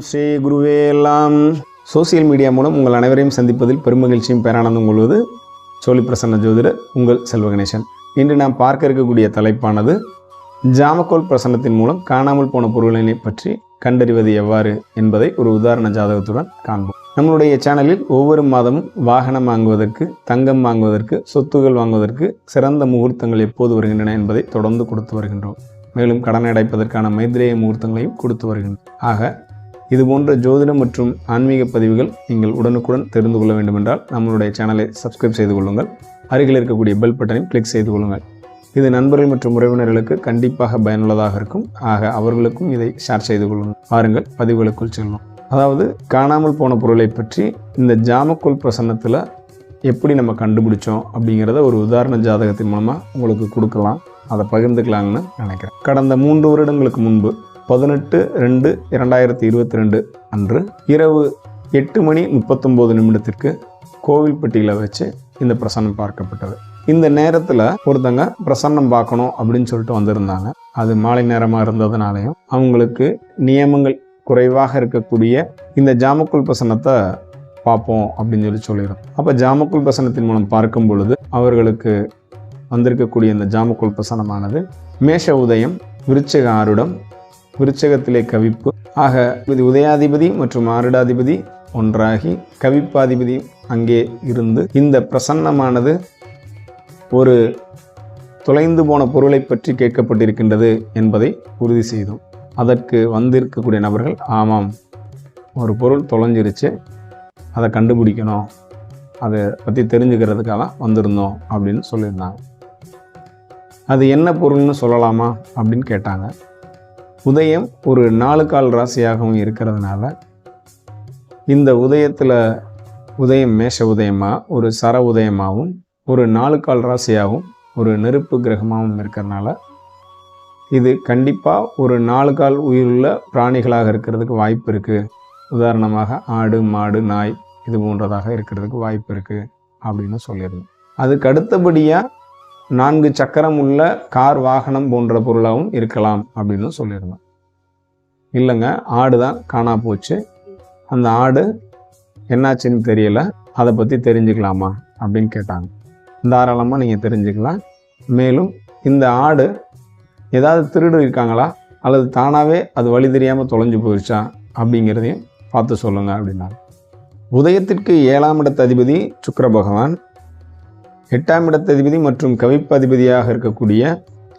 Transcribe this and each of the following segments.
ஸ்ரீ குருவே எல்லாம். Social media மூலம் உங்கள் அனைவரையும் சந்திப்பதில் பெருமகிழ்ச்சியும் பேரானந்தம் கொள்வது சோழி பிரசன்ன ஜோதிடர் உங்கள் செல்வகணேசன். இன்று நாம் பார்க்க இருக்கக்கூடிய தலைப்பானது ஜாமக்கோல் பிரசன்னத்தின் மூலம் காணாமல் போன பொருளினை பற்றி கண்டறிவது எவ்வாறு என்பதை ஒரு உதாரண ஜாதகத்துடன் காண்போம். நம்மளுடைய சேனலில் ஒவ்வொரு மாதமும் வாகனம் வாங்குவதற்கு, தங்கம் வாங்குவதற்கு, சொத்துகள் வாங்குவதற்கு சிறந்த முகூர்த்தங்கள் எப்போது வருகின்றன என்பதை தொடர்ந்து கொடுத்து வருகின்றோம். மேலும் கடன் அடைப்பதற்கான மைத்ரேய முகூர்த்தங்களையும் கொடுத்து வருகின்றோம். ஆக இதுபோன்ற ஜோதிடம் மற்றும் ஆன்மீக பதிவுகள் நீங்கள் உடனுக்குடன் தெரிந்து கொள்ள வேண்டுமென்றால் நம்மளுடைய சேனலை சப்ஸ்கிரைப் செய்து கொள்ளுங்கள். அருகில் இருக்கக்கூடிய பெல் பட்டனையும் கிளிக் செய்து கொள்ளுங்கள். இது நண்பர்கள் மற்றும் உறவினர்களுக்கு கண்டிப்பாக பயனுள்ளதாக இருக்கும். ஆக அவர்களுக்கும் இதை ஷேர் செய்து கொள்ளுங்கள். பாருங்கள், பதிவுகளுக்குள் செல்லும். அதாவது காணாமல் போன பொருளை பற்றி இந்த ஜாமக்கோல் பிரசன்னத்தில் எப்படி நம்ம கண்டுபிடிச்சோம் அப்படிங்கிறத ஒரு உதாரண ஜாதகத்தின் மூலமாக உங்களுக்கு கொடுக்கலாம். அதை பகிர்ந்துக்கலாங்கன்னு நினைக்கிறேன். கடந்த 3 வருடங்களுக்கு முன்பு 18/2/2022 அன்று இரவு 8:39 கோவில்பட்டியில் வச்சு இந்த பிரசன்னம் பார்க்கப்பட்டது. இந்த நேரத்தில் ஒருத்தங்க பிரசன்னம் பார்க்கணும் அப்படின்னு சொல்லிட்டு வந்திருந்தாங்க. அது மாலை நேரமாக இருந்ததுனாலையும் அவங்களுக்கு நியமங்கள் குறைவாக இருக்கக்கூடிய இந்த ஜாமக்கோல் பிரசன்னத்தை பார்ப்போம் அப்படின்னு சொல்லிடும். அப்போ ஜாமக்கோல் பிரசன்னத்தின் மூலம் பார்க்கும் பொழுது அவர்களுக்கு வந்திருக்கக்கூடிய இந்த ஜாமக்கோல் பிரசன்னமானது மேஷ உதயம், விருச்சிக ஆருடம், விருச்சகத்திலே கவிப்பு. ஆக இது உதயாதிபதி மற்றும் ஆருடாதிபதி ஒன்றாகி கவிப்பாதிபதி அங்கே இருந்து இந்த பிரசன்னமானது ஒரு தொலைந்து போன பொருளை பற்றி கேட்கப்பட்டிருக்கின்றது என்பதை உறுதி செய்தோம். அதற்கு வந்திருக்கக்கூடிய நபர்கள், ஆமாம், ஒரு பொருள் தொலைஞ்சிருச்சு, அதை கண்டுபிடிக்கணும், அதை பற்றி தெரிஞ்சுக்கிறதுக்காக வந்திருந்தோம் அப்படின்னு சொல்லியிருந்தாங்க. அது என்ன பொருள்னு சொல்லலாமா அப்படின்னு கேட்டாங்க. உதயம் ஒரு 4 கால் ராசியாகவும் இருக்கிறதுனால இந்த உதயத்தில் உதயம் மேஷ உதயமாக, ஒரு சர உதயமாகவும், ஒரு 4 கால் ராசியாகவும், ஒரு நெருப்பு கிரகமாகவும் இருக்கிறதுனால இது கண்டிப்பாக ஒரு 4 கால் உயிருள்ள பிராணிகளாக இருக்கிறதுக்கு வாய்ப்பு இருக்குது. உதாரணமாக ஆடு, மாடு, நாய் இது போன்றதாக இருக்கிறதுக்கு வாய்ப்பு இருக்குது அப்படின்னு சொல்லியிருந்தோம். அதுக்கு அடுத்தபடியாக 4 சக்கரம் உள்ள கார், வாகனம் போன்ற பொருளாகவும் இருக்கலாம் அப்படின்னு சொல்லியிருந்தோம். இல்லைங்க, ஆடு தான் காணா போச்சு, அந்த ஆடு என்னாச்சுன்னு தெரியல, அதை பற்றி தெரிஞ்சுக்கலாமா அப்படின்னு கேட்டாங்க. தாராளமாக நீங்கள் தெரிஞ்சுக்கலாம். மேலும் இந்த ஆடு ஏதாவது திருடு இருக்காங்களா அல்லது தானாகவே அது வழி தெரியாமல் தொலைஞ்சு போயிடுச்சா அப்படிங்கிறதையும் பார்த்து சொல்லுங்கள் அப்படின்னாங்க. உதயத்திற்கு 7ஆம் இடத்து அதிபதி சுக்கிர பகவான், 8ஆம் இடத்து அதிபதி மற்றும் கவிப்பதிபதியாக இருக்கக்கூடிய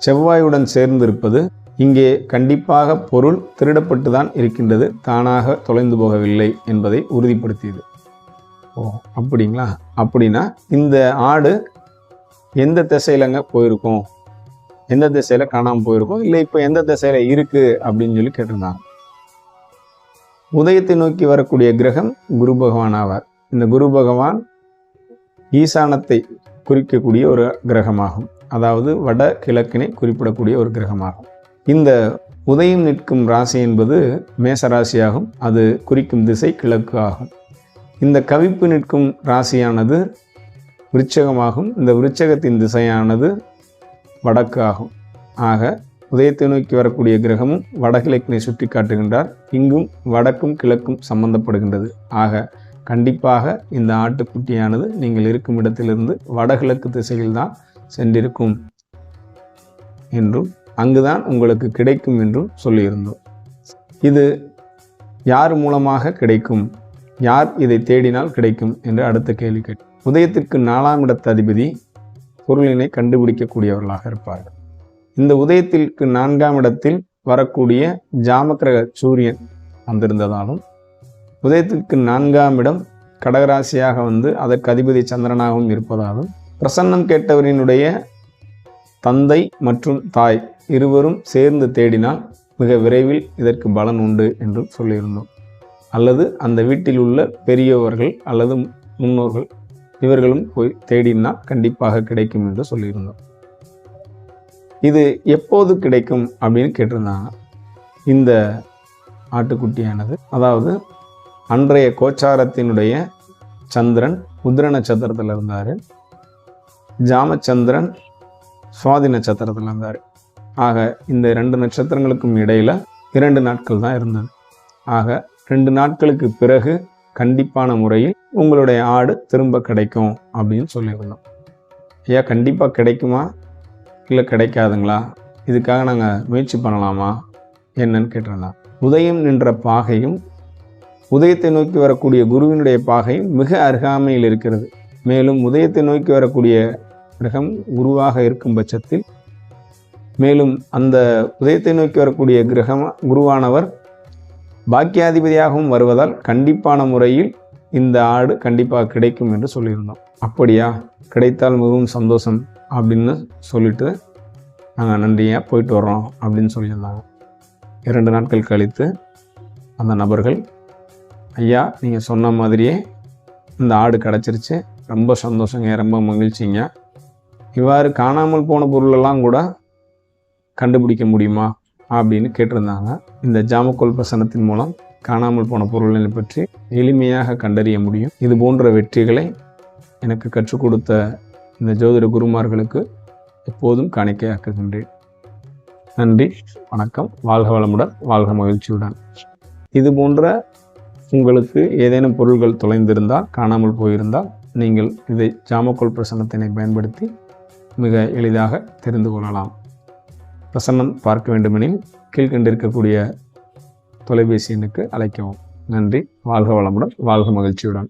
செவ்வாயுடன் சேர்ந்து இருப்பது இங்கே கண்டிப்பாக பொருள் திருடப்பட்டு தான் இருக்கின்றது, தானாக தொலைந்து போகவில்லை என்பதை உறுதிப்படுத்தியது. ஓ அப்படிங்களா? அப்படின்னா இந்த ஆடு எந்த திசையிலங்க போயிருக்கோம், எந்த திசையில் காணாமல் போயிருக்கோம், இல்லை இப்போ எந்த திசையில் இருக்குது அப்படின்னு சொல்லி கேட்டிருந்தாங்க. உதயத்தை நோக்கி வரக்கூடிய கிரகம் குரு பகவான் ஆவார். இந்த குரு பகவான் ஈசானத்தை குறிக்கக்கூடிய ஒரு கிரகமாகும். அதாவது வட கிழக்கினை குறிப்பிடக்கூடிய ஒரு கிரகமாகும். இந்த உதயம் நிற்கும் ராசி என்பது மேச ராசியாகும். அது குறிக்கும் திசை கிழக்கு ஆகும். இந்த கவிப்பு நிற்கும் ராசியானது விருச்சகமாகும். இந்த விருச்சகத்தின் திசையானது வடக்கு ஆகும். ஆக உதயத்தை நோக்கி வரக்கூடிய கிரகமும் வடகிழக்கினை சுட்டி காட்டுகின்றார். இங்கும் வடக்கும் கிழக்கும் சம்பந்தப்படுகின்றது. ஆக கண்டிப்பாக இந்த ஆட்டுக்குட்டியானது நீங்கள் இருக்கும் இடத்திலிருந்து வடகிழக்கு திசையில் தான் சென்றிருக்கும் என்றும் அங்குதான் உங்களுக்கு கிடைக்கும் என்றும் சொல்லியிருந்தோம். இது யார் மூலமாக கிடைக்கும், யார் இதை தேடினால் கிடைக்கும் என்று அடுத்த கேள்வி கேட்டு, உதயத்திற்கு 4ஆம் இடத்து அதிபதி பொருளினை கண்டுபிடிக்கக்கூடியவர்களாக இருப்பார்கள். இந்த உதயத்திற்கு 4ஆம் இடத்தில் வரக்கூடிய ஜாமக்கிரக சூரியன் வந்திருந்ததாலும், உதயத்திற்கு 4ஆம் இடம் கடகராசியாக வந்து அதற்கு அதிபதி சந்திரனாகவும் இருப்பதாலும், பிரசன்னம் கேட்டவரினுடைய தந்தை மற்றும் தாய் இருவரும் சேர்ந்து தேடினால் மிக விரைவில் இதற்கு பலன் உண்டு என்று சொல்லியிருந்தோம். அல்லது அந்த வீட்டில் உள்ள பெரியவர்கள் அல்லது முன்னோர்கள் இவர்களும் போய் தேடினால் கண்டிப்பாக கிடைக்கும் என்று சொல்லியிருந்தோம். இது எப்போது கிடைக்கும் அப்படின்னு கேட்டிருந்தாங்க. இந்த ஆட்டுக்குட்டியானது, அதாவது அன்றைய கோச்சாரத்தினுடைய சந்திரன் உத்திர நட்சத்திரத்தில் இருந்தார், ஜாமச்சந்திரன் சுவாதி நட்சத்திரத்தில் இருந்தார். ஆக இந்த 2 நட்சத்திரங்களுக்கும் இடையில் 2 நாட்கள் தான் இருந்தது. ஆக 2 நாட்களுக்கு பிறகு கண்டிப்பான முறையில் உங்களுடைய ஆடு திரும்ப கிடைக்கும் அப்படின்னு சொல்லியிருந்தோம். ஐயா, கண்டிப்பாக கிடைக்குமா இல்லை கிடைக்காதுங்களா? இதுக்காக நாங்கள் முயற்சி பண்ணலாமா என்னன்னு கேட்டிருந்தாங்க. உதயம் நின்ற பாகையும் உதயத்தை நோக்கி வரக்கூடிய குருவினுடைய பாகையும் மிக அருகாமையில் இருக்கிறது. மேலும் உதயத்தை நோக்கி வரக்கூடிய கிரகம் குருவாக இருக்கும் பட்சத்தில், மேலும் அந்த உதயத்தை நோக்கி வரக்கூடிய குருவானவர் பாக்கியாதிபதியாகவும் வருவதால் கண்டிப்பான முறையில் இந்த ஆடு கண்டிப்பாக கிடைக்கும் என்று சொல்லியிருந்தோம். அப்படியா, கிடைத்தால் மிகவும் சந்தோஷம் அப்படின்னு சொல்லிட்டு நாங்கள் நன்றியாக போயிட்டு வர்றோம் அப்படின்னு சொல்லியிருந்தாங்க. 2 நாட்கள் கழித்து அந்த நபர்கள், ஐயா நீங்கள் சொன்ன மாதிரியே இந்த ஆடு கிடச்சிருச்சு, ரொம்ப சந்தோஷங்க, ரொம்ப மகிழ்ச்சிங்க. இவ்வாறு காணாமல் போன பொருளெல்லாம் கூட கண்டுபிடிக்க முடியுமா அப்படின்னு கேட்டிருந்தாங்க. இந்த ஜாமக்கோல் பிரசன்னத்தின் மூலம் காணாமல் போன பொருள்களை பற்றி எளிமையாக கண்டறிய முடியும். இது போன்ற வெற்றிகளை எனக்கு கற்றுக் கொடுத்த இந்த ஜோதிட குருமார்களுக்கு எப்போதும் காணிக்கையாக்குகின்றேன். நன்றி, வணக்கம். வாழ்க வளமுடன், வாழ்க மகிழ்ச்சியுடன். இது போன்ற உங்களுக்கு ஏதேனும் பொருள்கள் தொலைந்திருந்தால், காணாமல் போயிருந்தால், நீங்கள் இதை ஜாமக்கோல் பிரசன்னத்தினை பயன்படுத்தி மிக எளிதாக தெரிந்து கொள்ளலாம். பிரசன்னம் பார்க்க வேண்டுமெனில் கீழ்கண்டிருக்கக்கூடிய தொலைபேசி எண்ணுக்கு அழைக்கவும். நன்றி, வாழ்க வளமுடன், வாழ்க மகிழ்ச்சியுடன்.